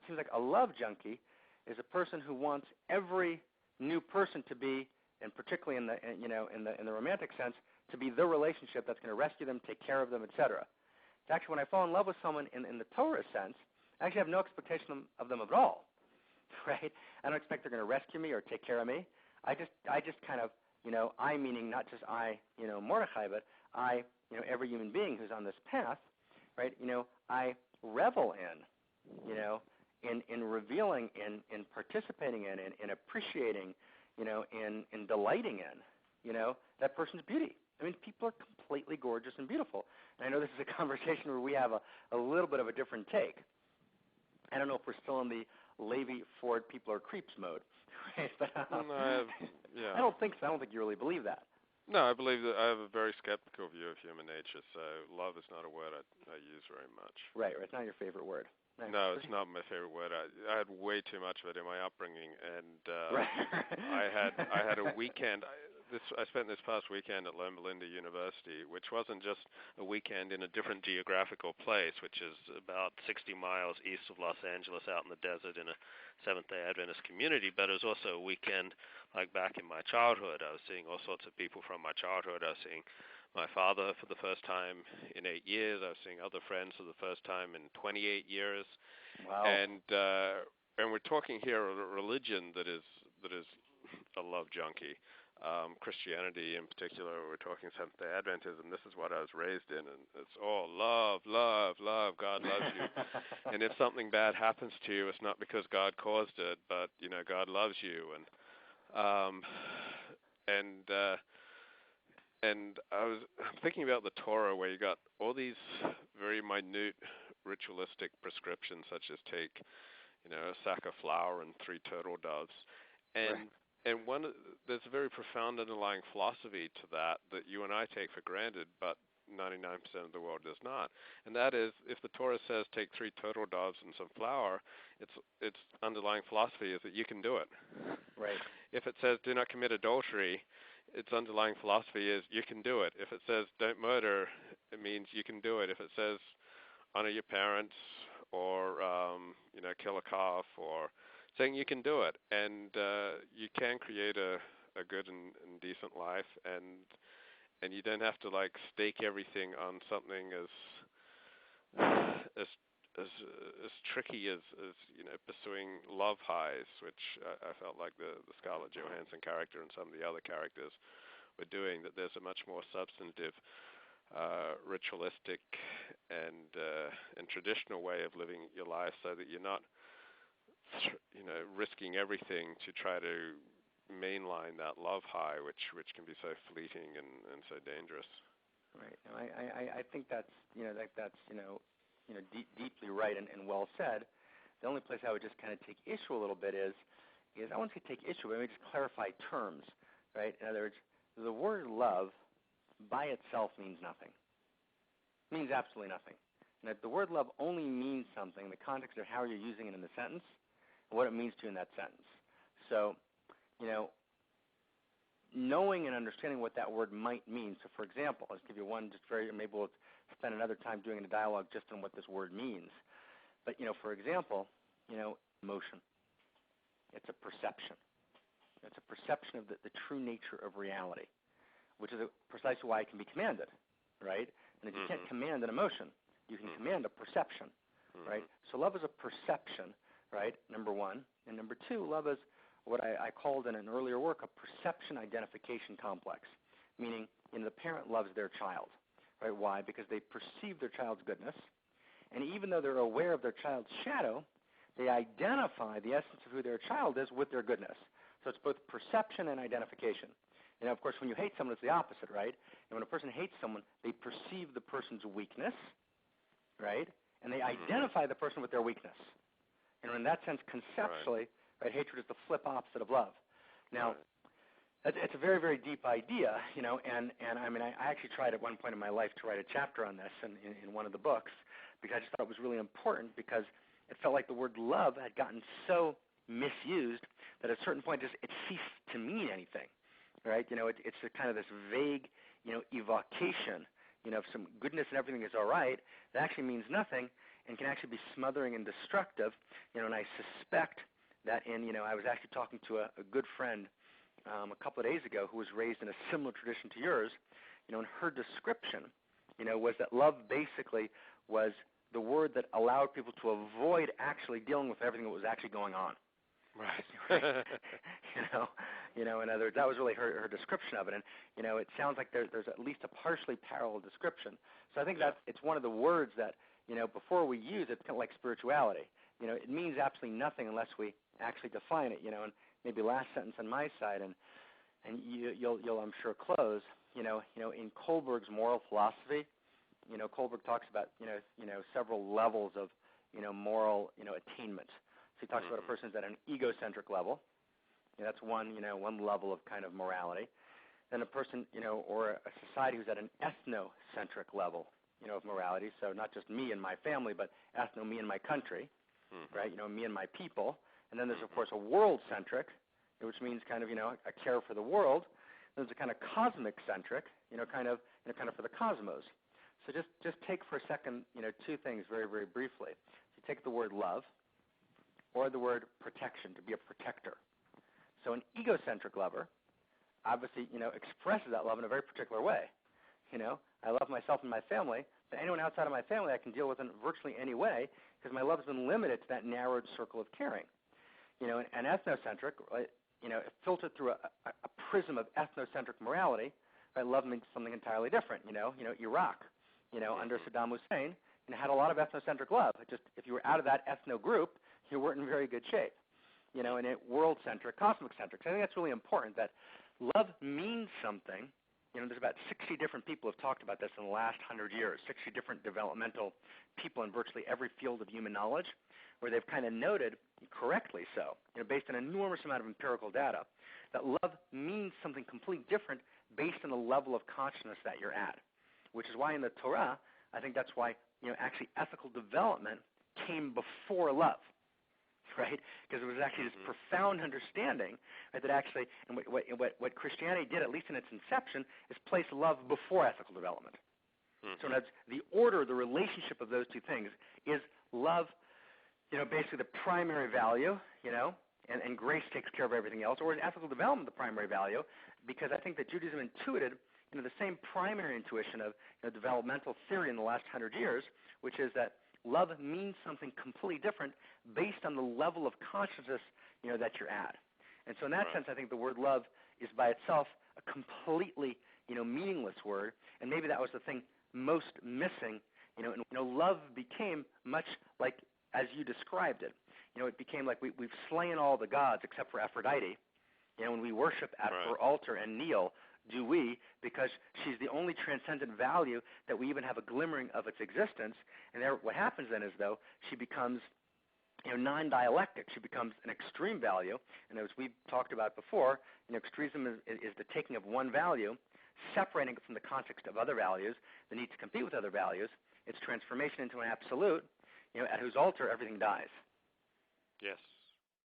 seems like a love junkie is a person who wants every new person to be, and particularly in the romantic sense, to be the relationship that's going to rescue them, take care of them, etc. Actually, when I fall in love with someone in the Torah sense, I actually have no expectation of them at all, right? I don't expect they're going to rescue me or take care of me. I just kind of, I meaning not just I, Mordechai, but I, every human being who's on this path, right? I revel in revealing, in participating in appreciating, in delighting in, that person's beauty. I mean, people are completely gorgeous and beautiful. And I know this is a conversation where we have a little bit of a different take. I don't know if we're still in the Levy Ford people are creeps mode, right? But, yeah. I don't think so. I don't think you really believe that. No, I believe that I have a very skeptical view of human nature, so love is not a word I use very much. Right, it's not your favorite word. No, it's not my favorite word. I had way too much of it in my upbringing, and right. I had a weekend. I spent this past weekend at Loma Linda University, which wasn't just a weekend in a different geographical place, which is about 60 miles east of Los Angeles out in the desert in a Seventh-day Adventist community, but it was also a weekend like back in my childhood. I was seeing all sorts of people from my childhood. I was seeing my father for the first time in 8 years. I was seeing other friends for the first time in 28 years. Wow. And we're talking here of a religion that is a love junkie. Christianity in particular, we're talking Seventh-day Adventism. This is what I was raised in, and it's all love, love, love. God loves you. And if something bad happens to you, it's not because God caused it, but God loves you. And I'm thinking about the Torah, where you got all these very minute ritualistic prescriptions, such as take, a sack of flour and 3 turtle doves, and there's a very profound underlying philosophy to that you and I take for granted, but 99% of the world does not. And that is, if the Torah says take 3 turtle doves and some flour, its underlying philosophy is that you can do it. Right. If it says do not commit adultery, its underlying philosophy is you can do it. If it says don't murder, it means you can do it. If it says honor your parents or kill a calf, or saying you can do it, and you can create a good and decent life, and you don't have to stake everything on something as tricky as pursuing love highs, which I felt like the Scarlett Johansson character and some of the other characters were doing. That there's a much more substantive, ritualistic, and traditional way of living your life, so that you're not risking everything to try to mainline that love high, which can be so fleeting and so dangerous. Right. No, I think that's deeply right and well said. The only place I would just kind of take issue a little bit is I won't say take issue, but let me just clarify terms, right? In other words, the word love by itself means nothing. It means absolutely nothing. And that the word love only means something in the context of how you're using it in the sentence and what it means to you in that sentence. So, knowing and understanding what that word might mean. So, for example, let's give you one maybe we'll spend another time doing a dialogue just on what this word means. But, for example, emotion. It's a perception. It's a perception of the true nature of reality, which is precisely why it can be commanded, right? And if you can't command an emotion, you can command a perception, right? So love is a perception, right, number one. And number two, love is what I called in an earlier work a perception identification complex, meaning the parent loves their child, right? Why? Because they perceive their child's goodness, and even though they're aware of their child's shadow, they identify the essence of who their child is with their goodness. So it's both perception and identification. And of course, when you hate someone, it's the opposite, right? And when a person hates someone, they perceive the person's weakness, right? And they identify the person with their weakness. And in that sense, conceptually, right, hatred is the flip opposite of love. Now, it's a very, very deep idea, and I mean, I actually tried at one point in my life to write a chapter on this in one of the books, because I just thought it was really important, because it felt like the word love had gotten so misused that at a certain point it ceased to mean anything, right? It's a kind of this vague, evocation, of some goodness and everything is all right. That actually means nothing. and can actually be smothering and destructive. And I suspect that I was actually talking to a good friend a couple of days ago who was raised in a similar tradition to yours, and her description, was that love basically was the word that allowed people to avoid actually dealing with everything that was actually going on. Right. In other words, that was really her description of it, and it sounds like there's at least a partially parallel description. So I think that it's one of the words that before we use it, it's kind of like spirituality. It means absolutely nothing unless we actually define it. And maybe last sentence on my side, and you'll I'm sure close. In Kohlberg's moral philosophy, Kohlberg talks about several levels of moral attainment. So he talks about a person who's at an egocentric level. That's one level of kind of morality. Then a person or a society who's at an ethnocentric level of morality. So not just me and my family, but ethno, me and my country, right? Me and my people. And then there's of course a world-centric, which means kind of a care for the world. There's a kind of cosmic-centric, kind of for the cosmos. So just take for a second, two things very, very briefly. So you take the word love or the word protection, to be a protector. So an egocentric lover obviously, expresses that love in a very particular way. I love myself and my family, but anyone outside of my family I can deal with in virtually any way because my love has been limited to that narrowed circle of caring. An ethnocentric, right, filtered through a prism of ethnocentric morality, right, love means something entirely different. Iraq, under Saddam Hussein, had a lot of ethnocentric love. It just if you were out of that ethno group, you weren't in very good shape. And it world-centric, cosmic-centric. So I think that's really important, that love means something. There's about 60 different people who have talked about this in the last 100 years, 60 different developmental people in virtually every field of human knowledge, where they've kind of noted, correctly so, based on an enormous amount of empirical data, that love means something completely different based on the level of consciousness that you're at, which is why in the Torah, I think that's why, actually ethical development came before love. Right, because it was actually this profound understanding, right, that actually, and what Christianity did, at least in its inception, is place love before ethical development. So that's the order, the relationship of those two things is love, basically the primary value, and grace takes care of everything else, or is ethical development the primary value? Because I think that Judaism intuited, the same primary intuition of developmental theory in the last 100 years, which is that love means something completely different based on the level of consciousness, that you're at. And so in that sense, I think the word love is by itself a completely, meaningless word. And maybe that was the thing most missing, love became much like as you described it. It became like we've slain all the gods except for Aphrodite. When we worship at her altar and kneel, do we, because she's the only transcendent value that we even have a glimmering of its existence. And there, what happens then is, though, she becomes non-dialectic. She becomes an extreme value. And as we've talked about before, extremism is the taking of one value, separating it from the context of other values, the need to compete with other values, its transformation into an absolute, at whose altar everything dies. Yes.